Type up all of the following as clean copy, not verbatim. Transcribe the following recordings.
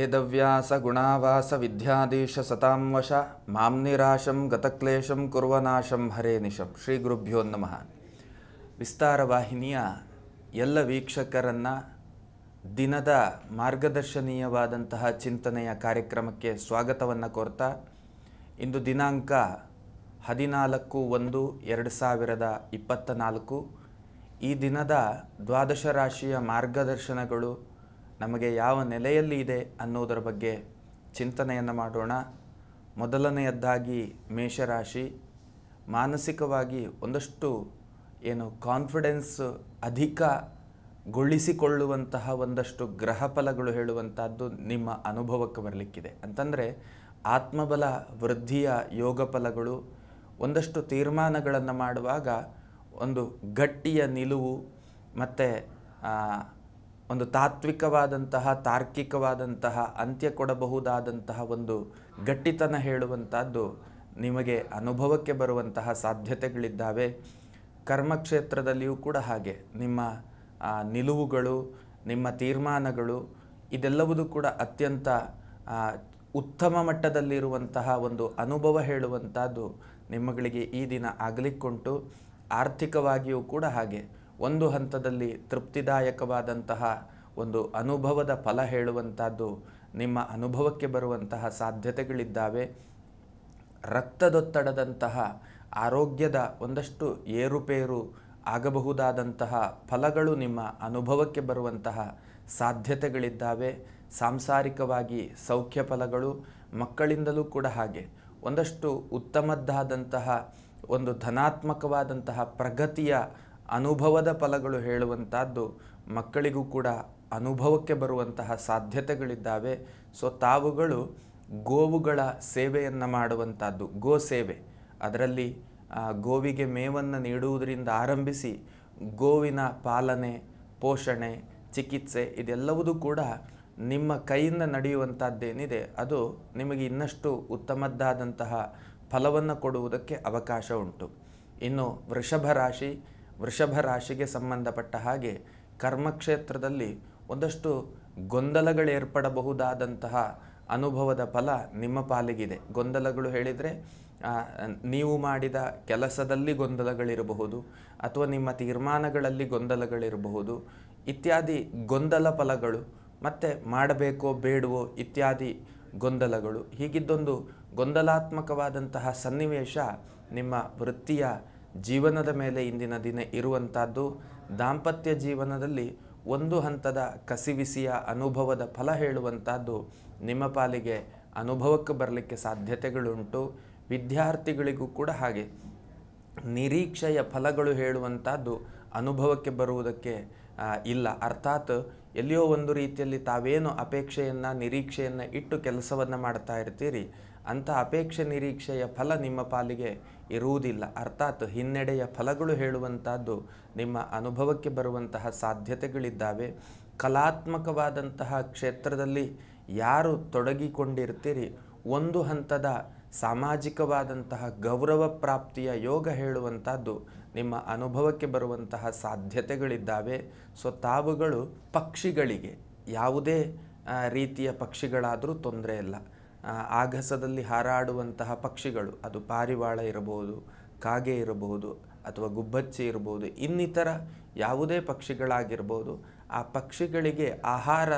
ವೇದವ್ಯಾಸ ಗುಣಾವಾಸ ವಿದ್ಯಾಧೀಶ ಸತಾಂವಶ ಮಾಂ ನಿರಾಶಂ ಗತಕ್ಲೇಶಂ ಕುರ್ವನಾಶಂ ಹರೇ ನಿಶಂ. ಶ್ರೀ ಗುರುಭ್ಯೋ ನಮಃ. ವಿಸ್ತಾರ ವಾಹಿನಿಯ ಎಲ್ಲ ವೀಕ್ಷಕರನ್ನು ದಿನದ ಮಾರ್ಗದರ್ಶನೀಯವಾದಂತಹ ಚಿಂತನೆಯ ಕಾರ್ಯಕ್ರಮಕ್ಕೆ ಸ್ವಾಗತವನ್ನು ಕೋರ್ತಾ, ಇಂದು ದಿನಾಂಕ 14/1/2024. ಈ ದಿನದ ದ್ವಾದಶ ರಾಶಿಯ ಮಾರ್ಗದರ್ಶನಗಳು ನಮಗೆ ಯಾವ ನೆಲೆಯಲ್ಲಿ ಇದೆ ಅನ್ನೋದರ ಬಗ್ಗೆ ಚಿಂತನೆಯನ್ನು ಮಾಡೋಣ. ಮೊದಲನೆಯದ್ದಾಗಿ ಮೇಷರಾಶಿ. ಮಾನಸಿಕವಾಗಿ ಒಂದಷ್ಟು ಕಾನ್ಫಿಡೆನ್ಸ್ ಅಧಿಕಗೊಳಿಸಿಕೊಳ್ಳುವಂತಹ ಒಂದಷ್ಟು ಗ್ರಹ ಫಲಗಳು ಹೇಳುವಂಥದ್ದು ನಿಮ್ಮ ಅನುಭವಕ್ಕೆ ಬರಲಿಕ್ಕಿದೆ. ಅಂತಂದರೆ ಆತ್ಮಬಲ ವೃದ್ಧಿಯ ಯೋಗ ಫಲಗಳು, ಒಂದಷ್ಟು ತೀರ್ಮಾನಗಳನ್ನು ಮಾಡುವಾಗ ಒಂದು ಗಟ್ಟಿಯ ನಿಲುವು ಮತ್ತು ಒಂದು ತಾತ್ವಿಕವಾದಂತಹ ತಾರ್ಕಿಕವಾದಂತಹ ಅಂತ್ಯ ಕೊಡಬಹುದಾದಂತಹ ಒಂದು ಗಟ್ಟಿತನ ಹೇಳುವಂಥದ್ದು ನಿಮಗೆ ಅನುಭವಕ್ಕೆ ಬರುವಂತಹ ಸಾಧ್ಯತೆಗಳಿದ್ದಾವೆ. ಕರ್ಮಕ್ಷೇತ್ರದಲ್ಲಿಯೂ ಕೂಡ ಹಾಗೆ ನಿಮ್ಮ ನಿಲುವುಗಳು, ನಿಮ್ಮ ತೀರ್ಮಾನಗಳು ಇದೆಲ್ಲವೂ ಕೂಡ ಅತ್ಯಂತ ಉತ್ತಮ ಮಟ್ಟದಲ್ಲಿರುವಂತಹ ಒಂದು ಅನುಭವ ಹೇಳುವಂಥದ್ದು ನಿಮ್ಮಗಳಿಗೆ ಈ ದಿನ ಆಗಲಿಕ್ಕುಂಟು. ಆರ್ಥಿಕವಾಗಿಯೂ ಕೂಡ ಹಾಗೆ ಒಂದು ಹಂತದಲ್ಲಿ ತೃಪ್ತಿದಾಯಕವಾದಂತಹ ಒಂದು ಅನುಭವದ ಫಲ ಹೇಳುವಂಥದ್ದು ನಿಮ್ಮ ಅನುಭವಕ್ಕೆ ಬರುವಂತಹ ಸಾಧ್ಯತೆಗಳಿದ್ದಾವೆ. ರಕ್ತದೊತ್ತಡದಂತಹ ಆರೋಗ್ಯದ ಒಂದಷ್ಟು ಏರುಪೇರು ಆಗಬಹುದಾದಂತಹ ಫಲಗಳು ನಿಮ್ಮ ಅನುಭವಕ್ಕೆ ಬರುವಂತಹ ಸಾಧ್ಯತೆಗಳಿದ್ದಾವೆ. ಸಾಂಸಾರಿಕವಾಗಿ ಸೌಖ್ಯ ಫಲಗಳು, ಮಕ್ಕಳಿಂದಲೂ ಕೂಡ ಹಾಗೆ ಒಂದಷ್ಟು ಉತ್ತಮದ್ದಾದಂತಹ ಒಂದು ಧನಾತ್ಮಕವಾದಂತಹ ಪ್ರಗತಿಯ ಅನುಭವದ ಫಲಗಳು ಹೇಳುವಂಥದ್ದು ಮಕ್ಕಳಿಗೂ ಕೂಡ ಅನುಭವಕ್ಕೆ ಬರುವಂತಹ ಸಾಧ್ಯತೆಗಳಿದ್ದಾವೆ. ಸೊ ತಾವುಗಳು ಗೋವುಗಳ ಸೇವೆಯನ್ನು ಮಾಡುವಂಥದ್ದು, ಗೋ ಸೇವೆ, ಅದರಲ್ಲಿ ಗೋವಿಗೆ ಮೇವನ್ನು ನೀಡುವುದರಿಂದ ಆರಂಭಿಸಿ ಗೋವಿನ ಪಾಲನೆ, ಪೋಷಣೆ, ಚಿಕಿತ್ಸೆ ಇದೆಲ್ಲವೂ ಕೂಡ ನಿಮ್ಮ ಕೈಯಿಂದ ನಡೆಯುವಂಥದ್ದೇನಿದೆ ಅದು ನಿಮಗೆ ಇನ್ನಷ್ಟು ಉತ್ತಮದ್ದಾದಂತಹ ಫಲವನ್ನು ಕೊಡುವುದಕ್ಕೆ ಅವಕಾಶ ಉಂಟು. ಇನ್ನು ವೃಷಭ ರಾಶಿಗೆ ಸಂಬಂಧಪಟ್ಟ ಹಾಗೆ ಕರ್ಮಕ್ಷೇತ್ರದಲ್ಲಿ ಒಂದಷ್ಟು ಗೊಂದಲಗಳೇರ್ಪಡಬಹುದಾದಂತಹ ಅನುಭವದ ಫಲ ನಿಮ್ಮ ಪಾಲಿಗಿದೆ. ಗೊಂದಲಗಳು ಹೇಳಿದರೆ ನೀವು ಮಾಡಿದ ಕೆಲಸದಲ್ಲಿ ಗೊಂದಲಗಳಿರಬಹುದು, ಅಥವಾ ನಿಮ್ಮ ತೀರ್ಮಾನಗಳಲ್ಲಿ ಗೊಂದಲಗಳಿರಬಹುದು, ಇತ್ಯಾದಿ ಗೊಂದಲ ಫಲಗಳು, ಮತ್ತು ಮಾಡಬೇಕೋ ಬೇಡವೋ ಇತ್ಯಾದಿ ಗೊಂದಲಗಳು. ಹೀಗಿದ್ದೊಂದು ಗೊಂದಲಾತ್ಮಕವಾದಂತಹ ಸನ್ನಿವೇಶ ನಿಮ್ಮ ವೃತ್ತಿಯ ಜೀವನದ ಮೇಲೆ ಇಂದಿನ ದಿನ ಇರುವಂಥದ್ದು. ದಾಂಪತ್ಯ ಜೀವನದಲ್ಲಿ ಒಂದು ಹಂತದ ಕಸಿವಿಸಿಯ ಅನುಭವದ ಫಲ ಹೇಳುವಂಥದ್ದು ನಿಮ್ಮ ಪಾಲಿಗೆ ಅನುಭವಕ್ಕೆ ಬರಲಿಕ್ಕೆ ಸಾಧ್ಯತೆಗಳುಂಟು. ವಿದ್ಯಾರ್ಥಿಗಳಿಗೂ ಕೂಡ ಹಾಗೆ ನಿರೀಕ್ಷೆಯ ಫಲಗಳು ಹೇಳುವಂಥದ್ದು ಅನುಭವಕ್ಕೆ ಬರುವುದಕ್ಕೆ ಇಲ್ಲ. ಅರ್ಥಾತ್ ಎಲ್ಲಿಯೋ ಒಂದು ರೀತಿಯಲ್ಲಿ ತಾವೇನು ಅಪೇಕ್ಷೆಯನ್ನು ನಿರೀಕ್ಷೆಯನ್ನು ಇಟ್ಟು ಕೆಲಸವನ್ನು ಮಾಡ್ತಾ ಇರ್ತೀರಿ, ಅಂಥ ಅಪೇಕ್ಷೆ ನಿರೀಕ್ಷೆಯ ಫಲ ನಿಮ್ಮ ಪಾಲಿಗೆ ಇರುವುದಿಲ್ಲ. ಅರ್ಥಾತ್ ಹಿನ್ನಡೆಯ ಫಲಗಳು ಹೇಳುವಂಥದ್ದು ನಿಮ್ಮ ಅನುಭವಕ್ಕೆ ಬರುವಂತಹ ಸಾಧ್ಯತೆಗಳಿದ್ದಾವೆ. ಕಲಾತ್ಮಕವಾದಂತಹ ಕ್ಷೇತ್ರದಲ್ಲಿ ಯಾರು ತೊಡಗಿಕೊಂಡಿರ್ತೀರಿ, ಒಂದು ಹಂತದ ಸಾಮಾಜಿಕವಾದಂತಹ ಗೌರವ ಪ್ರಾಪ್ತಿಯ ಯೋಗ ಹೇಳುವಂಥದ್ದು ನಿಮ್ಮ ಅನುಭವಕ್ಕೆ ಬರುವಂತಹ ಸಾಧ್ಯತೆಗಳಿದ್ದಾವೆ. ಸೊ ತಾವುಗಳು ಪಕ್ಷಿಗಳಿಗೆ, ಯಾವುದೇ ರೀತಿಯ ಪಕ್ಷಿಗಳಾದರೂ ತೊಂದರೆ ಇಲ್ಲ, ಆಗಸದಲ್ಲಿ ಹಾರಾಡುವಂತಹ ಪಕ್ಷಿಗಳು, ಅದು ಪಾರಿವಾಳ ಇರಬಹುದು, ಕಾಗೆ ಇರಬಹುದು, ಅಥವಾ ಗುಬ್ಬಚ್ಚಿ ಇರಬಹುದು, ಇನ್ನಿತರ ಯಾವುದೇ ಪಕ್ಷಿಗಳಾಗಿರ್ಬೋದು, ಆ ಪಕ್ಷಿಗಳಿಗೆ ಆಹಾರ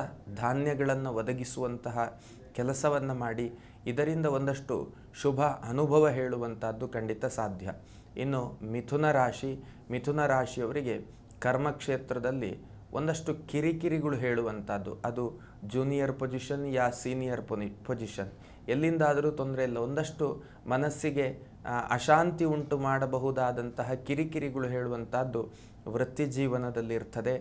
ಧಾನ್ಯಗಳನ್ನು ಒದಗಿಸುವಂತಹ ಕೆಲಸವನ್ನು ಮಾಡಿ ಇದರಿಂದ ಒಂದಷ್ಟು ಶುಭ ಅನುಭವ ಹೇಳುವಂಥದ್ದು ಖಂಡಿತ ಸಾಧ್ಯ. ಇನ್ನು ಮಿಥುನ ರಾಶಿಯವರಿಗೆ ಕರ್ಮಕ್ಷೇತ್ರದಲ್ಲಿ ಒಂದಷ್ಟು ಕಿರಿಕಿರಿಗಳು ಹೇಳುವಂಥದ್ದು, ಅದು ಜೂನಿಯರ್ ಪೊಸಿಷನ್ ಯಾ ಸೀನಿಯರ್ ಪೊಸಿಷನ್, ಎಲ್ಲಿಂದಾದರೂ ತೊಂದರೆ ಇಲ್ಲ, ಒಂದಷ್ಟು ಮನಸ್ಸಿಗೆ ಅಶಾಂತಿ ಉಂಟು ಮಾಡಬಹುದಾದಂತಹ ಕಿರಿಕಿರಿಗಳು ಹೇಳುವಂಥದ್ದು ವೃತ್ತಿ ಜೀವನದಲ್ಲಿ ಇರ್ತದೆ.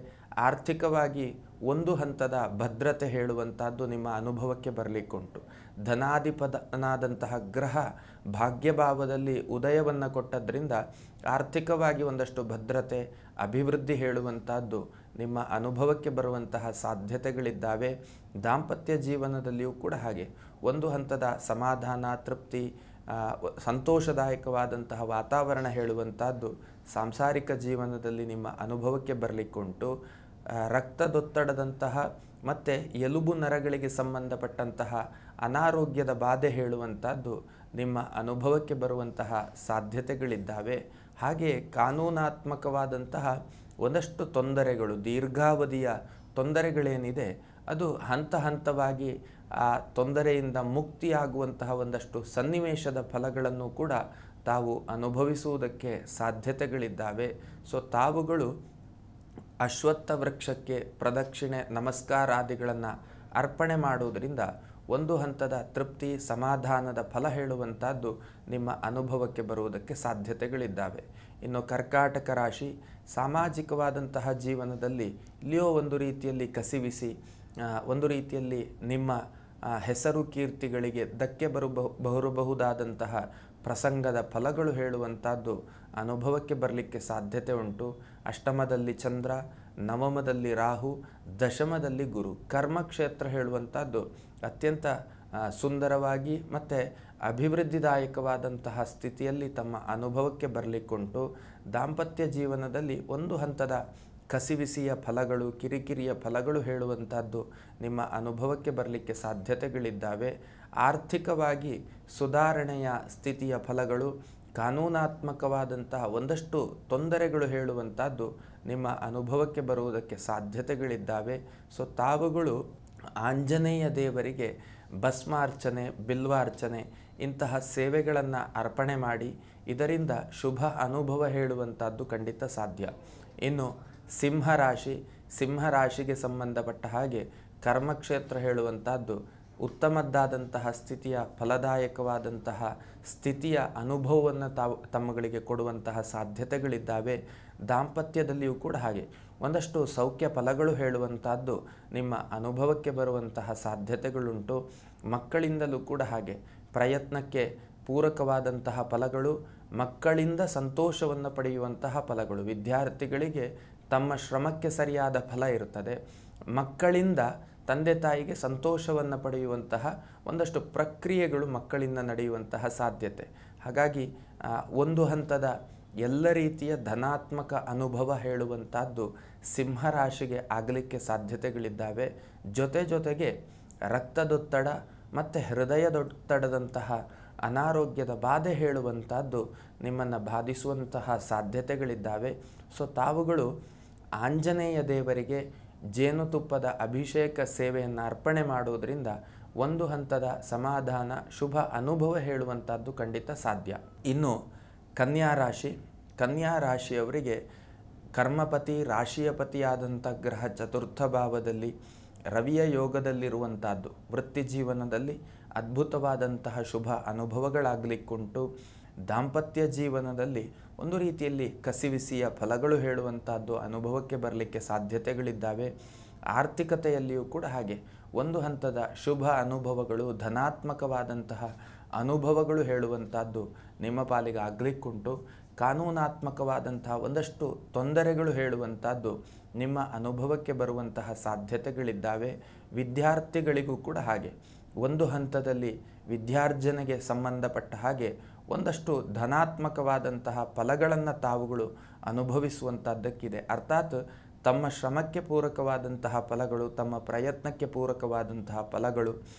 ಆರ್ಥಿಕವಾಗಿ ಒಂದು ಹಂತದ ಭದ್ರತೆ ಹೇಳುವಂಥದ್ದು ನಿಮ್ಮ ಅನುಭವಕ್ಕೆ ಬರಲಿಕ್ಕುಂಟು. ಧನಾಧಿಪನಾದಂತಹ ಗ್ರಹ ಭಾಗ್ಯಭಾವದಲ್ಲಿ ಉದಯವನ್ನು ಕೊಟ್ಟದ್ರಿಂದ ಆರ್ಥಿಕವಾಗಿ ಒಂದಷ್ಟು ಭದ್ರತೆ, ಅಭಿವೃದ್ಧಿ ಹೇಳುವಂಥದ್ದು ನಿಮ್ಮ ಅನುಭವಕ್ಕೆ ಬರುವಂತಹ ಸಾಧ್ಯತೆಗಳಿದ್ದಾವೆ. ದಾಂಪತ್ಯ ಜೀವನದಲ್ಲಿಯೂ ಕೂಡ ಹಾಗೆ ಒಂದು ಹಂತದ ಸಮಾಧಾನ, ತೃಪ್ತಿ, ಸಂತೋಷದಾಯಕವಾದಂತಹ ವಾತಾವರಣ ಹೇಳುವಂಥದ್ದು ಸಾಂಸಾರಿಕ ಜೀವನದಲ್ಲಿ ನಿಮ್ಮ ಅನುಭವಕ್ಕೆ ಬರಲಿಕ್ಕುಂಟು. ರಕ್ತದೊತ್ತಡದಂತಹ ಮತ್ತು ಎಲುಬು ನರಗಳಿಗೆ ಸಂಬಂಧಪಟ್ಟಂತಹ ಅನಾರೋಗ್ಯದ ಬಾಧೆ ಹೇಳುವಂಥದ್ದು ನಿಮ್ಮ ಅನುಭವಕ್ಕೆ ಬರುವಂತಹ ಸಾಧ್ಯತೆಗಳಿದ್ದಾವೆ. ಹಾಗೆಯೇ ಕಾನೂನಾತ್ಮಕವಾದಂತಹ ಒಂದಷ್ಟು ತೊಂದರೆಗಳು, ದೀರ್ಘಾವಧಿಯ ತೊಂದರೆಗಳೇನಿದೆ ಅದು ಹಂತ ಹಂತವಾಗಿ ಆ ತೊಂದರೆಯಿಂದ ಮುಕ್ತಿಯಾಗುವಂತಹ ಒಂದಷ್ಟು ಸನ್ನಿವೇಶದ ಫಲಗಳನ್ನು ಕೂಡ ತಾವು ಅನುಭವಿಸುವುದಕ್ಕೆ ಸಾಧ್ಯತೆಗಳಿದ್ದಾವೆ. ಸೊ ತಾವುಗಳು ಅಶ್ವತ್ಥ ವೃಕ್ಷಕ್ಕೆ ಪ್ರದಕ್ಷಿಣೆ ನಮಸ್ಕಾರಾದಿಗಳನ್ನು ಅರ್ಪಣೆ ಮಾಡುವುದರಿಂದ ಒಂದು ಹಂತದ ತೃಪ್ತಿ ಸಮಾಧಾನದ ಫಲ ಹೇಳುವಂಥದ್ದು ನಿಮ್ಮ ಅನುಭವಕ್ಕೆ ಬರುವುದಕ್ಕೆ ಸಾಧ್ಯತೆಗಳಿದ್ದಾವೆ. ಇನ್ನು ಕರ್ಕಾಟಕ ರಾಶಿ, ಸಾಮಾಜಿಕವಾದಂತಹ ಜೀವನದಲ್ಲಿ ಇಲ್ಲಿಯೋ ಒಂದು ರೀತಿಯಲ್ಲಿ ಕಸಿವಿಸಿ, ಒಂದು ರೀತಿಯಲ್ಲಿ ನಿಮ್ಮ ಹೆಸರು ಕೀರ್ತಿಗಳಿಗೆ ಧಕ್ಕೆ ಬರಬಹುದಾದಂತಹ ಪ್ರಸಂಗದ ಫಲಗಳು ಹೇಳುವಂಥದ್ದು ಅನುಭವಕ್ಕೆ ಬರಲಿಕ್ಕೆ ಸಾಧ್ಯತೆ ಉಂಟು. ಅಷ್ಟಮದಲ್ಲಿ ಚಂದ್ರ, ನವಮದಲ್ಲಿ ರಾಹು, ದಶಮದಲ್ಲಿ ಗುರು. ಕರ್ಮಕ್ಷೇತ್ರ ಹೇಳುವಂಥದ್ದು ಅತ್ಯಂತ ಸುಂದರವಾಗಿ ಮತ್ತು ಅಭಿವೃದ್ಧಿದಾಯಕವಾದಂತಹ ಸ್ಥಿತಿಯಲ್ಲಿ ತಮ್ಮ ಅನುಭವಕ್ಕೆ ಬರಲಿಕ್ಕುಂಟು. ದಾಂಪತ್ಯ ಜೀವನದಲ್ಲಿ ಒಂದು ಹಂತದ ಕಸಿವಿಸಿಯ ಫಲಗಳು, ಕಿರಿಕಿರಿಯ ಫಲಗಳು ಹೇಳುವಂಥದ್ದು ನಿಮ್ಮ ಅನುಭವಕ್ಕೆ ಬರಲಿಕ್ಕೆ ಸಾಧ್ಯತೆಗಳಿದ್ದಾವೆ. ಆರ್ಥಿಕವಾಗಿ ಸುಧಾರಣೆಯ ಸ್ಥಿತಿಯ ಫಲಗಳು, ಕಾನೂನಾತ್ಮಕವಾದಂತಹ ಒಂದಷ್ಟು ತೊಂದರೆಗಳು ಹೇಳುವಂಥದ್ದು ನಿಮ್ಮ ಅನುಭವಕ್ಕೆ ಬರುವುದಕ್ಕೆ ಸಾಧ್ಯತೆಗಳಿದ್ದಾವೆ. ಸೊ ತಾವುಗಳು ಆಂಜನೇಯ ದೇವರಿಗೆ ಭಸ್ಮಾರ್ಚನೆ, ಬಿಲ್ವಾರ್ಚನೆ ಇಂತಹ ಸೇವೆಗಳನ್ನು ಅರ್ಪಣೆ ಮಾಡಿ ಇದರಿಂದ ಶುಭ ಅನುಭವ ಹೇಳುವಂಥದ್ದು ಖಂಡಿತ ಸಾಧ್ಯ. ಇನ್ನು ಸಿಂಹರಾಶಿಗೆ ಸಂಬಂಧಪಟ್ಟ ಹಾಗೆ ಕರ್ಮಕ್ಷೇತ್ರ ಹೇಳುವಂಥದ್ದು ಉತ್ತಮದ್ದಾದಂತಹ ಸ್ಥಿತಿಯ, ಫಲದಾಯಕವಾದಂತಹ ಸ್ಥಿತಿಯ ಅನುಭವವನ್ನು ತಮ್ಮಗಳಿಗೆ ಕೊಡುವಂತಹ ಸಾಧ್ಯತೆಗಳಿದ್ದಾವೆ. ದಾಂಪತ್ಯದಲ್ಲಿಯೂ ಕೂಡ ಹಾಗೆ ಒಂದಷ್ಟು ಸೌಖ್ಯ ಫಲಗಳು ಹೇಳುವಂಥದ್ದು ನಿಮ್ಮ ಅನುಭವಕ್ಕೆ ಬರುವಂತಹ ಸಾಧ್ಯತೆಗಳುಂಟು. ಮಕ್ಕಳಿಂದಲೂ ಕೂಡ ಹಾಗೆ ಪ್ರಯತ್ನಕ್ಕೆ ಪೂರಕವಾದಂತಹ ಫಲಗಳು, ಮಕ್ಕಳಿಂದ ಸಂತೋಷವನ್ನು ಪಡೆಯುವಂತಹ ಫಲಗಳು. ವಿದ್ಯಾರ್ಥಿಗಳಿಗೆ ತಮ್ಮ ಶ್ರಮಕ್ಕೆ ಸರಿಯಾದ ಫಲ ಇರುತ್ತದೆ. ಮಕ್ಕಳಿಂದ ತಂದೆ ತಾಯಿಗೆ ಸಂತೋಷವನ್ನು ಪಡೆಯುವಂತಹ ಒಂದಷ್ಟು ಪ್ರಕ್ರಿಯೆಗಳು ಮಕ್ಕಳಿಂದ ನಡೆಯುವಂತಹ ಸಾಧ್ಯತೆ. ಹಾಗಾಗಿ ಒಂದು ಹಂತದ ಎಲ್ಲ ರೀತಿಯ ಧನಾತ್ಮಕ ಅನುಭವ ಹೇಳುವಂಥದ್ದು ಸಿಂಹರಾಶಿಗೆ ಆಗಲಿಕ್ಕೆ ಸಾಧ್ಯತೆಗಳಿದ್ದಾವೆ. ಜೊತೆಗೆ ರಕ್ತದೊತ್ತಡ ಮತ್ತು ಹೃದಯದೊತ್ತಡದಂತಹ ಅನಾರೋಗ್ಯದ ಬಾಧೆ ಹೇಳುವಂಥದ್ದು ನಿಮ್ಮನ್ನು ಬಾಧಿಸುವಂತಹ ಸಾಧ್ಯತೆಗಳಿದ್ದಾವೆ. ಸೊ ತಾವುಗಳು ಆಂಜನೇಯ ದೇವರಿಗೆ ಜೇನುತುಪ್ಪದ ಅಭಿಷೇಕ ಸೇವೆಯನ್ನು ಅರ್ಪಣೆ ಮಾಡುವುದರಿಂದ ಒಂದು ಹಂತದ ಸಮಾಧಾನ, ಶುಭ ಅನುಭವ ಹೇಳುವಂಥದ್ದು ಖಂಡಿತ ಸಾಧ್ಯ. ಇನ್ನು ಕನ್ಯಾ ರಾಶಿಯವರಿಗೆ ಕರ್ಮಪತಿ, ರಾಶಿಯ ಪತಿಯಾದಂಥ ಗ್ರಹ ಚತುರ್ಥ ಭಾವದಲ್ಲಿ ರವಿಯ ಯೋಗದಲ್ಲಿರುವಂಥದ್ದು ವೃತ್ತಿ ಜೀವನದಲ್ಲಿ ಅದ್ಭುತವಾದಂತಹ ಶುಭ ಅನುಭವಗಳಾಗಲಿಕ್ಕುಂಟು. ದಾಂಪತ್ಯ ಜೀವನದಲ್ಲಿ ಒಂದು ರೀತಿಯಲ್ಲಿ ಕಸಿವಿಸಿಯ ಫಲಗಳು ಹೇಳುವಂಥದ್ದು ಅನುಭವಕ್ಕೆ ಬರಲಿಕ್ಕೆ ಸಾಧ್ಯತೆಗಳಿದ್ದಾವೆ. ಆರ್ಥಿಕತೆಯಲ್ಲಿಯೂ ಕೂಡ ಹಾಗೆ ಒಂದು ಹಂತದ ಶುಭ ಅನುಭವಗಳು, ಧನಾತ್ಮಕವಾದಂತಹ ಅನುಭವಗಳು ಹೇಳುವಂಥದ್ದು ನಿಮ್ಮ ಪಾಲಿಗೆ ಆಗಲಿಕ್ಕುಂಟು. ಕಾನೂನಾತ್ಮಕವಾದಂತಹ ಒಂದಷ್ಟು ತೊಂದರೆಗಳು ಹೇಳುವಂಥದ್ದು ನಿಮ್ಮ ಅನುಭವಕ್ಕೆ ಬರುವಂತಹ ಸಾಧ್ಯತೆಗಳಿದ್ದಾವೆ. ವಿದ್ಯಾರ್ಥಿಗಳಿಗೂ ಕೂಡ ಹಾಗೆ ಒಂದು ಹಂತದಲ್ಲಿ ವಿದ್ಯಾರ್ಜನೆಗೆ ಸಂಬಂಧಪಟ್ಟ ಹಾಗೆ ಒಂದಷ್ಟು ಧನಾತ್ಮಕವಾದಂತಹ ಫಲಗಳನ್ನು ತಾವುಗಳು ಅನುಭವಿಸುವಂಥದ್ದಕ್ಕಿದೆ. ಅರ್ಥಾತ್ ತಮ್ಮ ಶ್ರಮಕ್ಕೆ ಪೂರಕವಾದಂತಹ ಫಲಗಳು, ತಮ್ಮ ಪ್ರಯತ್ನಕ್ಕೆ ಪೂರಕವಾದಂತಹ ಫಲಗಳು,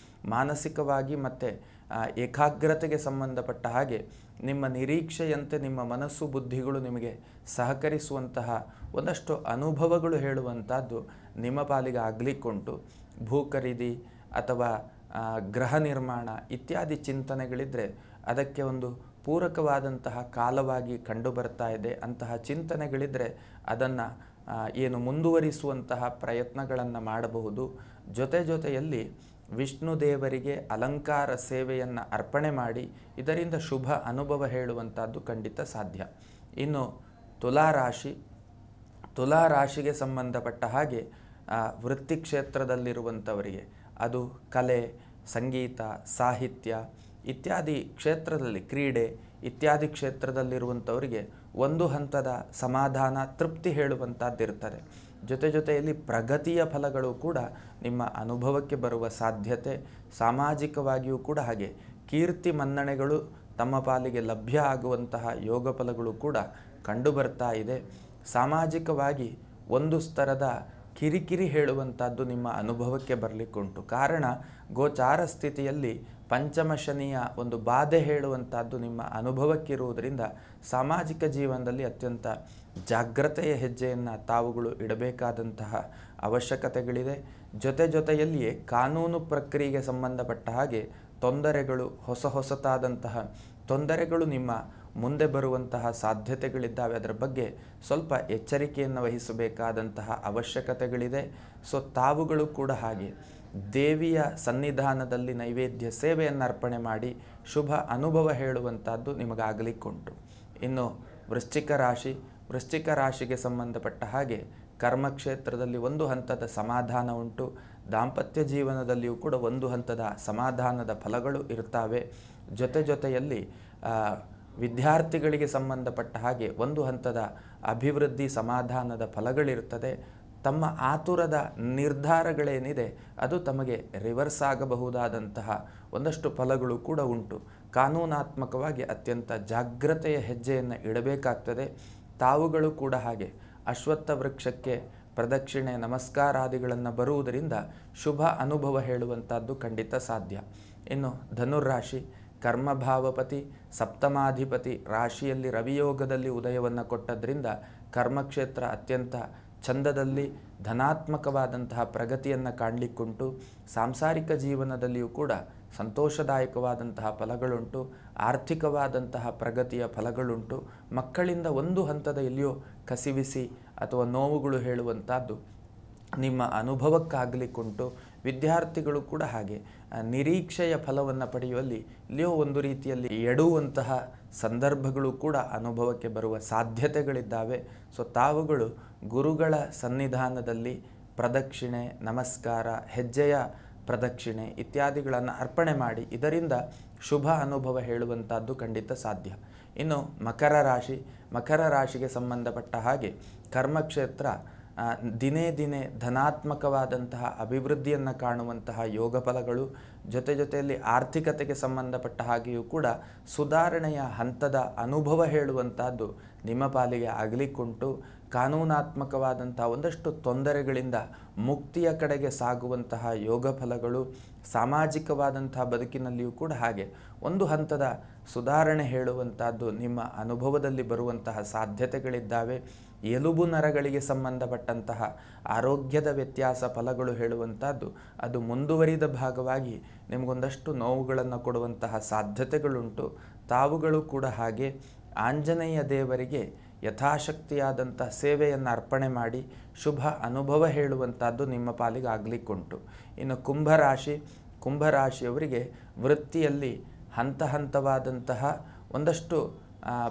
ಮಾನಸಿಕವಾಗಿ ಮತ್ತು ಏಕಾಗ್ರತೆಗೆ ಸಂಬಂಧಪಟ್ಟ ಹಾಗೆ ನಿಮ್ಮ ನಿರೀಕ್ಷೆಯಂತೆ ನಿಮ್ಮ ಮನಸ್ಸು ಬುದ್ಧಿಗಳು ನಿಮಗೆ ಸಹಕರಿಸುವಂತಹ ಒಂದಷ್ಟು ಅನುಭವಗಳು ಹೇಳುವಂಥದ್ದು ನಿಮ್ಮ ಪಾಲಿಗೆ ಆಗಲಿಕ್ಕುಂಟು. ಭೂ ಖರೀದಿ ಅಥವಾ ಗೃಹ ನಿರ್ಮಾಣ ಇತ್ಯಾದಿ ಚಿಂತನೆಗಳಿದ್ದರೆ ಅದಕ್ಕೆ ಒಂದು ಪೂರಕವಾದಂತಹ ಕಾಲವಾಗಿ ಕಂಡು ಬರ್ತಾ ಇದೆ. ಅಂತಹ ಚಿಂತನೆಗಳಿದ್ದರೆ ಅದನ್ನು ಏನು ಮುಂದುವರಿಸುವಂತಹ ಪ್ರಯತ್ನಗಳನ್ನು ಮಾಡಬಹುದು. ಜೊತೆಯಲ್ಲಿ ವಿಷ್ಣು ದೇವರಿಗೆ ಅಲಂಕಾರ ಸೇವೆಯನ್ನು ಅರ್ಪಣೆ ಮಾಡಿ ಇದರಿಂದ ಶುಭ ಅನುಭವ ಹೇಳುವಂಥದ್ದು ಖಂಡಿತ ಸಾಧ್ಯ. ಇನ್ನು ತುಲಾರಾಶಿಗೆ ಸಂಬಂಧಪಟ್ಟ ಹಾಗೆ ವೃತ್ತಿ ಕ್ಷೇತ್ರದಲ್ಲಿರುವಂಥವರಿಗೆ ಅದು ಕಲೆ, ಸಂಗೀತ, ಸಾಹಿತ್ಯ ಇತ್ಯಾದಿ ಕ್ಷೇತ್ರದಲ್ಲಿ, ಕ್ರೀಡೆ ಇತ್ಯಾದಿ ಕ್ಷೇತ್ರದಲ್ಲಿರುವಂಥವರಿಗೆ ಒಂದು ಹಂತದ ಸಮಾಧಾನ, ತೃಪ್ತಿ ಹೇಳುವಂಥದ್ದಿರ್ತದೆ. ಜೊತೆಯಲ್ಲಿ ಪ್ರಗತಿಯ ಫಲಗಳು ಕೂಡ ನಿಮ್ಮ ಅನುಭವಕ್ಕೆ ಬರುವ ಸಾಧ್ಯತೆ. ಸಾಮಾಜಿಕವಾಗಿಯೂ ಕೂಡ ಹಾಗೆ ಕೀರ್ತಿ ಮನ್ನಣೆಗಳು ತಮ್ಮ ಪಾಲಿಗೆ ಲಭ್ಯ ಆಗುವಂತಹ ಯೋಗ ಫಲಗಳು ಕೂಡ ಕಂಡು ಬರ್ತಾ ಇದೆ. ಸಾಮಾಜಿಕವಾಗಿ ಒಂದು ಸ್ತರದ ಕಿರಿಕಿರಿ ಹೇಳುವಂಥದ್ದು ನಿಮ್ಮ ಅನುಭವಕ್ಕೆ ಬರಲಿಕ್ಕುಂಟು. ಕಾರಣ ಗೋಚಾರ ಸ್ಥಿತಿಯಲ್ಲಿ ಪಂಚಮ ಶನಿಯ ಒಂದು ಬಾಧೆ ಹೇಳುವಂಥದ್ದು ನಿಮ್ಮ ಅನುಭವಕ್ಕಿರುವುದರಿಂದ ಸಾಮಾಜಿಕ ಜೀವನದಲ್ಲಿ ಅತ್ಯಂತ ಜಾಗ್ರತೆಯ ಹೆಜ್ಜೆಯನ್ನು ತಾವುಗಳು ಇಡಬೇಕಾದಂತಹ ಅವಶ್ಯಕತೆಗಳಿದೆ. ಜೊತೆಯಲ್ಲಿಯೇ ಕಾನೂನು ಪ್ರಕ್ರಿಯೆಗೆ ಸಂಬಂಧಪಟ್ಟ ಹಾಗೆ ತೊಂದರೆಗಳು, ಹೊಸತಾದಂತಹ ತೊಂದರೆಗಳು ನಿಮ್ಮ ಮುಂದೆ ಬರುವಂತಹ ಸಾಧ್ಯತೆಗಳಿದ್ದಾವೆ. ಅದರ ಬಗ್ಗೆ ಸ್ವಲ್ಪ ಎಚ್ಚರಿಕೆಯನ್ನು ವಹಿಸಬೇಕಾದಂತಹ ಅವಶ್ಯಕತೆಗಳಿದೆ. ಸೊ ತಾವುಗಳು ಕೂಡ ಹಾಗೆ ದೇವಿಯ ಸನ್ನಿಧಾನದಲ್ಲಿ ನೈವೇದ್ಯ ಸೇವೆಯನ್ನು ಅರ್ಪಣೆ ಮಾಡಿ ಶುಭ ಅನುಭವ ಹೇಳುವಂಥದ್ದು ನಿಮಗಾಗಲಿಕ್ಕುಂಟು. ಇನ್ನು ವೃಶ್ಚಿಕ ರಾಶಿಗೆ ಸಂಬಂಧಪಟ್ಟ ಹಾಗೆ ಕರ್ಮಕ್ಷೇತ್ರದಲ್ಲಿ ಒಂದು ಹಂತದ ಸಮಾಧಾನ ಉಂಟು. ದಾಂಪತ್ಯ ಜೀವನದಲ್ಲಿಯೂ ಕೂಡ ಒಂದು ಹಂತದ ಸಮಾಧಾನದ ಫಲಗಳು ಇರ್ತವೆ. ಜೊತೆಯಲ್ಲಿ ವಿದ್ಯಾರ್ಥಿಗಳಿಗೆ ಸಂಬಂಧಪಟ್ಟ ಹಾಗೆ ಒಂದು ಹಂತದ ಅಭಿವೃದ್ಧಿ ಸಮಾಧಾನದ ಫಲಗಳಿರ್ತದೆ. ತಮ್ಮ ಆತುರದ ನಿರ್ಧಾರಗಳೇನಿದೆ ಅದು ತಮಗೆ ರಿವರ್ಸ್ ಆಗಬಹುದಾದಂತಹ ಒಂದಷ್ಟು ಫಲಗಳು ಕೂಡ ಉಂಟು. ಕಾನೂನಾತ್ಮಕವಾಗಿ ಅತ್ಯಂತ ಜಾಗ್ರತೆಯ ಹೆಜ್ಜೆಯನ್ನು ಇಡಬೇಕಾಗ್ತದೆ. ತಾವುಗಳು ಕೂಡ ಹಾಗೆ ಅಶ್ವತ್ಥ ವೃಕ್ಷಕ್ಕೆ ಪ್ರದಕ್ಷಿಣೆ, ನಮಸ್ಕಾರಾದಿಗಳನ್ನು ಬರುವುದರಿಂದ ಶುಭ ಅನುಭವ ಹೇಳುವಂಥದ್ದು ಖಂಡಿತ ಸಾಧ್ಯ. ಇನ್ನು ಧನುರ್ರಾಶಿ, ಕರ್ಮಭಾವಪತಿ ಸಪ್ತಮಾಧಿಪತಿ ರಾಶಿಯಲ್ಲಿ ರವಿಯೋಗದಲ್ಲಿ ಉದಯವನ್ನು ಕೊಟ್ಟದ್ರಿಂದ ಕರ್ಮಕ್ಷೇತ್ರ ಅತ್ಯಂತ ಛಂದದಲ್ಲಿ ಧನಾತ್ಮಕವಾದಂತಹ ಪ್ರಗತಿಯನ್ನು ಕಾಣಲಿಕ್ಕುಂಟು. ಸಾಂಸಾರಿಕ ಜೀವನದಲ್ಲಿಯೂ ಕೂಡ ಸಂತೋಷದಾಯಕವಾದಂತಹ ಫಲಗಳುಂಟು. ಆರ್ಥಿಕವಾದಂತಹ ಪ್ರಗತಿಯ ಫಲಗಳುಂಟು. ಮಕ್ಕಳಿಂದ ಒಂದು ಹಂತದ ಎಲ್ಲಿಯೋ ಕಸಿವಿಸಿ ಅಥವಾ ನೋವುಗಳು ಹೇಳುವಂಥದ್ದು ನಿಮ್ಮ ಅನುಭವಕ್ಕಾಗಲಿಕ್ಕುಂಟು. ವಿದ್ಯಾರ್ಥಿಗಳು ಕೂಡ ಹಾಗೆ ನಿರೀಕ್ಷೆಯ ಫಲವನ್ನು ಪಡೆಯುವಲ್ಲಿ ಇಲ್ಲಿಯೋ ಒಂದು ರೀತಿಯಲ್ಲಿ ಎಡುವಂತಹ ಸಂದರ್ಭಗಳು ಕೂಡ ಅನುಭವಕ್ಕೆ ಬರುವ ಸಾಧ್ಯತೆಗಳಿದ್ದಾವೆ. ಸೊ ತಾವುಗಳು ಗುರುಗಳ ಸನ್ನಿಧಾನದಲ್ಲಿ ಪ್ರದಕ್ಷಿಣೆ, ನಮಸ್ಕಾರ, ಹೆಜ್ಜೆಯ ಪ್ರದಕ್ಷಿಣೆ ಇತ್ಯಾದಿಗಳನ್ನು ಅರ್ಪಣೆ ಮಾಡಿ ಇದರಿಂದ ಶುಭ ಅನುಭವ ಹೇಳುವಂಥದ್ದು ಖಂಡಿತ ಸಾಧ್ಯ. ಇನ್ನು ಮಕರ ರಾಶಿಗೆ ಸಂಬಂಧಪಟ್ಟ ಹಾಗೆ ಕರ್ಮಕ್ಷೇತ್ರ ದಿನೇ ಧನಾತ್ಮಕವಾದಂತಹ ಅಭಿವೃದ್ಧಿಯನ್ನು ಕಾಣುವಂತಹ ಯೋಗ ಫಲಗಳು, ಜೊತೆಯಲ್ಲಿ ಆರ್ಥಿಕತೆಗೆ ಸಂಬಂಧಪಟ್ಟ ಹಾಗೆಯೂ ಕೂಡ ಸುಧಾರಣೆಯ ಹಂತದ ಅನುಭವ ಹೇಳುವಂಥದ್ದು ನಿಮ್ಮ ಪಾಲಿಗೆ ಆಗಲಿಕ್ಕುಂಟು. ಕಾನೂನಾತ್ಮಕವಾದಂಥ ಒಂದಷ್ಟು ತೊಂದರೆಗಳಿಂದ ಮುಕ್ತಿಯ ಕಡೆಗೆ ಸಾಗುವಂತಹ ಯೋಗ ಫಲಗಳು, ಸಾಮಾಜಿಕವಾದಂಥ ಬದುಕಿನಲ್ಲಿಯೂ ಕೂಡ ಹಾಗೆ ಒಂದು ಹಂತದ ಸುಧಾರಣೆ ಹೇಳುವಂಥದ್ದು ನಿಮ್ಮ ಅನುಭವದಲ್ಲಿ ಬರುವಂತಹ ಸಾಧ್ಯತೆಗಳಿದ್ದಾವೆ. ಎಲುಬು ನರಗಳಿಗೆ ಸಂಬಂಧಪಟ್ಟಂತಹ ಆರೋಗ್ಯದ ವ್ಯತ್ಯಾಸ ಫಲಗಳು ಹೇಳುವಂಥದ್ದು ಅದು ಮುಂದುವರಿದ ಭಾಗವಾಗಿ ನಿಮಗೊಂದಷ್ಟು ನೋವುಗಳನ್ನು ಕೊಡುವಂತಹ ಸಾಧ್ಯತೆಗಳುಂಟು. ತಾವುಗಳು ಕೂಡ ಹಾಗೆ ಆಂಜನೇಯ ದೇವರಿಗೆ ಯಥಾಶಕ್ತಿಯಾದಂಥ ಸೇವೆಯನ್ನು ಅರ್ಪಣೆ ಮಾಡಿ ಶುಭ ಅನುಭವ ಹೇಳುವಂಥದ್ದು ನಿಮ್ಮ ಪಾಲಿಗೆ ಆಗಲಿಕ್ಕುಂಟು. ಇನ್ನು ಕುಂಭರಾಶಿಯವರಿಗೆ ವೃತ್ತಿಯಲ್ಲಿ ಹಂತವಾದಂತಹ ಒಂದಷ್ಟು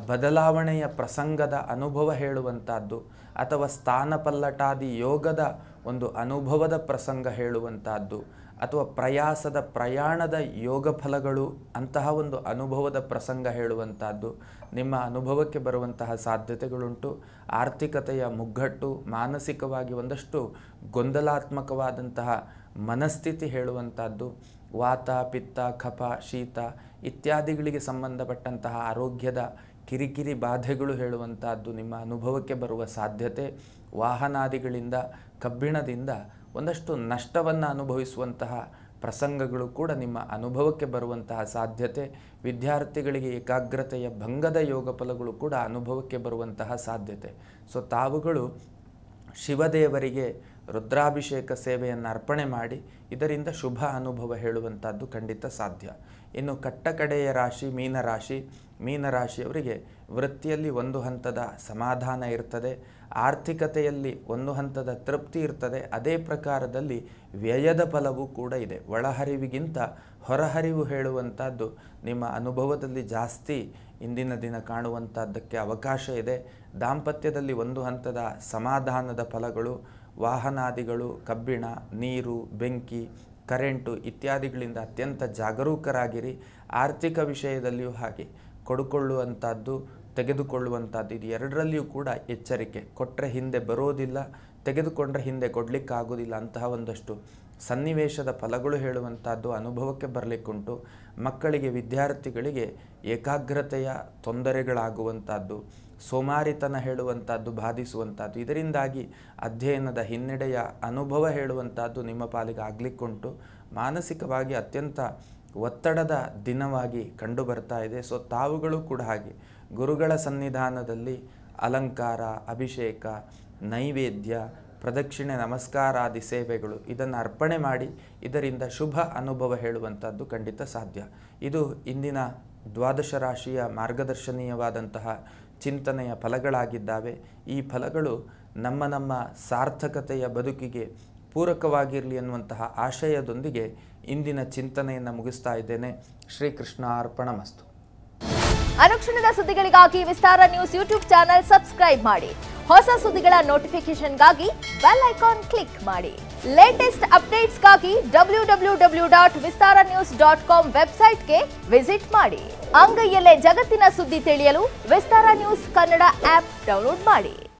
ಬದಲಾವಣೆಯ ಪ್ರಸಂಗದ ಅನುಭವ ಹೇಳುವಂಥದ್ದು ಅಥವಾ ಸ್ಥಾನಪಲ್ಲಟಾದಿ ಯೋಗದ ಒಂದು ಅನುಭವದ ಪ್ರಸಂಗ ಹೇಳುವಂಥದ್ದು ಅಥವಾ ಪ್ರಯಾಣದ ಯೋಗ ಫಲಗಳು ಅಂತಹ ಒಂದು ಅನುಭವದ ಪ್ರಸಂಗ ಹೇಳುವಂಥದ್ದು ನಿಮ್ಮ ಅನುಭವಕ್ಕೆ ಬರುವಂತಹ ಸಾಧ್ಯತೆಗಳುಂಟು. ಆರ್ಥಿಕತೆಯ ಮುಗ್ಗಟ್ಟು, ಮಾನಸಿಕವಾಗಿ ಒಂದಷ್ಟು ಗೊಂದಲಾತ್ಮಕವಾದಂತಹ ಮನಸ್ಥಿತಿ ಹೇಳುವಂಥದ್ದು, ವಾತ, ಪಿತ್ತ, ಕಫ, ಶೀತ ಇತ್ಯಾದಿಗಳಿಗೆ ಸಂಬಂಧಪಟ್ಟಂತಹ ಆರೋಗ್ಯದ ಕಿರಿಕಿರಿ ಬಾಧೆಗಳು ಹೇಳುವಂಥದ್ದು ನಿಮ್ಮ ಅನುಭವಕ್ಕೆ ಬರುವ ಸಾಧ್ಯತೆ. ವಾಹನಾದಿಗಳಿಂದ, ಕಬ್ಬಿಣದಿಂದ ಒಂದಷ್ಟು ನಷ್ಟವನ್ನು ಅನುಭವಿಸುವಂತಹ ಪ್ರಸಂಗಗಳು ಕೂಡ ನಿಮ್ಮ ಅನುಭವಕ್ಕೆ ಬರುವಂತಹ ಸಾಧ್ಯತೆ. ವಿದ್ಯಾರ್ಥಿಗಳಿಗೆ ಏಕಾಗ್ರತೆಯ ಭಂಗದ ಯೋಗ ಫಲಗಳು ಕೂಡ ಅನುಭವಕ್ಕೆ ಬರುವಂತಹ ಸಾಧ್ಯತೆ. ಸೊ ತಾವುಗಳು ಶಿವದೇವರಿಗೆ ರುದ್ರಾಭಿಷೇಕ ಸೇವೆಯನ್ನು ಅರ್ಪಣೆ ಮಾಡಿ ಇದರಿಂದ ಶುಭ ಅನುಭವ ಹೇಳುವಂಥದ್ದು ಖಂಡಿತ ಸಾಧ್ಯ. ಇನ್ನು ಕಟ್ಟಕಡೆಯ ರಾಶಿ ಮೀನರಾಶಿಯವರಿಗೆ ವೃತ್ತಿಯಲ್ಲಿ ಒಂದು ಹಂತದ ಸಮಾಧಾನ ಇರ್ತದೆ, ಆರ್ಥಿಕತೆಯಲ್ಲಿ ಒಂದು ಹಂತದ ತೃಪ್ತಿ ಇರ್ತದೆ. ಅದೇ ಪ್ರಕಾರದಲ್ಲಿ ವ್ಯಯದ ಫಲವೂ ಕೂಡ ಇದೆ. ಒಳಹರಿವಿಗಿಂತ ಹೊರಹರಿವು ಹೇಳುವಂಥದ್ದು ನಿಮ್ಮ ಅನುಭವದಲ್ಲಿ ಜಾಸ್ತಿ ಇಂದಿನ ದಿನ ಕಾಣುವಂಥದ್ದಕ್ಕೆ ಅವಕಾಶ ಇದೆ. ದಾಂಪತ್ಯದಲ್ಲಿ ಒಂದು ಹಂತದ ಸಮಾಧಾನದ ಫಲಗಳು, ವಾಹನಾದಿಗಳು, ಕಬ್ಬಿಣ, ನೀರು, ಬೆಂಕಿ, ಕರೆಂಟು ಇತ್ಯಾದಿಗಳಿಂದ ಅತ್ಯಂತ ಜಾಗರೂಕರಾಗಿರಿ. ಆರ್ಥಿಕ ವಿಷಯದಲ್ಲಿಯೂ ಹಾಗೆ ಕೊಡುಕೊಳ್ಳುವಂಥದ್ದು, ತೆಗೆದುಕೊಳ್ಳುವಂಥದ್ದು ಇದು ಎರಡರಲ್ಲಿಯೂ ಕೂಡ ಎಚ್ಚರಿಕೆ. ಕೊಟ್ಟರೆ ಹಿಂದೆ ಬರೋದಿಲ್ಲ, ತೆಗೆದುಕೊಂಡ್ರೆ ಹಿಂದೆ ಕೊಡಲಿಕ್ಕಾಗೋದಿಲ್ಲ ಅಂತಹ ಒಂದಷ್ಟು ಸನ್ನಿವೇಶದ ಫಲಗಳು ಹೇಳುವಂಥದ್ದು ಅನುಭವಕ್ಕೆ ಬರಲಿಕ್ಕುಂಟು. ಮಕ್ಕಳಿಗೆ, ವಿದ್ಯಾರ್ಥಿಗಳಿಗೆ ಏಕಾಗ್ರತೆಯ ತೊಂದರೆಗಳಾಗುವಂಥದ್ದು, ಸೋಮಾರಿತನ ಹೇಳುವಂಥದ್ದು ಬಾಧಿಸುವಂಥದ್ದು, ಇದರಿಂದಾಗಿ ಅಧ್ಯಯನದ ಹಿನ್ನಡೆಯ ಅನುಭವ ಹೇಳುವಂಥದ್ದು ನಿಮ್ಮ ಪಾಲಿಗೆ ಆಗಲಿಕ್ಕುಂಟು. ಮಾನಸಿಕವಾಗಿ ಅತ್ಯಂತ ಒತ್ತಡದ ದಿನವಾಗಿ ಕಂಡು ಬರ್ತಾ ಇದೆ. ಸೊ ತಾವುಗಳು ಕೂಡ ಹಾಗೆ ಗುರುಗಳ ಸನ್ನಿಧಾನದಲ್ಲಿ ಅಲಂಕಾರ, ಅಭಿಷೇಕ, ನೈವೇದ್ಯ, ಪ್ರದಕ್ಷಿಣೆ, ನಮಸ್ಕಾರಾದಿ ಸೇವೆಗಳು ಇದನ್ನು ಅರ್ಪಣೆ ಮಾಡಿ ಇದರಿಂದ ಶುಭ ಅನುಭವ ಹೇಳುವಂಥದ್ದು ಖಂಡಿತ ಸಾಧ್ಯ. ಇದು ಇಂದಿನ ದ್ವಾದಶ ರಾಶಿಯ ಮಾರ್ಗದರ್ಶನೀಯವಾದಂತಹ ಚಿಂತನೆಯ ಫಲಗಳಾಗಿದ್ದಾವೆ. ಈ ಫಲಗಳು ನಮ್ಮ ಸಾರ್ಥಕತೆಯ ಬದುಕಿಗೆ ಪೂರಕವಾಗಿರಲಿ ಅನ್ನುವಂತಹ ಆಶಯದೊಂದಿಗೆ ಇಂದಿನ ಚಿಂತನೆಯನ್ನು ಮುಗಿಸ್ತಾ ಇದ್ದೇನೆ. ಶ್ರೀಕೃಷ್ಣ ಅರ್ಪಣಮಸ್ತು. ಅನುಕ್ಷಣದ ಸುದ್ದಿಗಳಿಗಾಗಿ ವಿಸ್ತಾರ ನ್ಯೂಸ್ ಯೂಟ್ಯೂಬ್ ಚಾನೆಲ್ ಸಬ್ಸ್ಕ್ರೈಬ್ ಮಾಡಿ. ಹೊಸ ಸುದ್ದಿಗಳ ನೋಟಿಫಿಕೇಶನ್ಗಾಗಿ ಬೆಲ್ ಐಕಾನ್ ಕ್ಲಿಕ್ ಮಾಡಿ. ಲೇಟೆಸ್ಟ್ ಅಪ್ಡೇಟ್ಸ್ಗಾಗಿ www.vistaranews.com ವೆಬ್ಸೈಟ್ಗೆ ವಿಸಿಟ್ ಮಾಡಿ. ಅಂಗೈಯಲ್ಲೇ ಜಗತ್ತಿನ ಸುದ್ದಿ ತಿಳಿಯಲು ವಿಸ್ತಾರ ನ್ಯೂಸ್ ಕನ್ನಡ ಆಪ್ ಡೌನ್ಲೋಡ್ ಮಾಡಿ.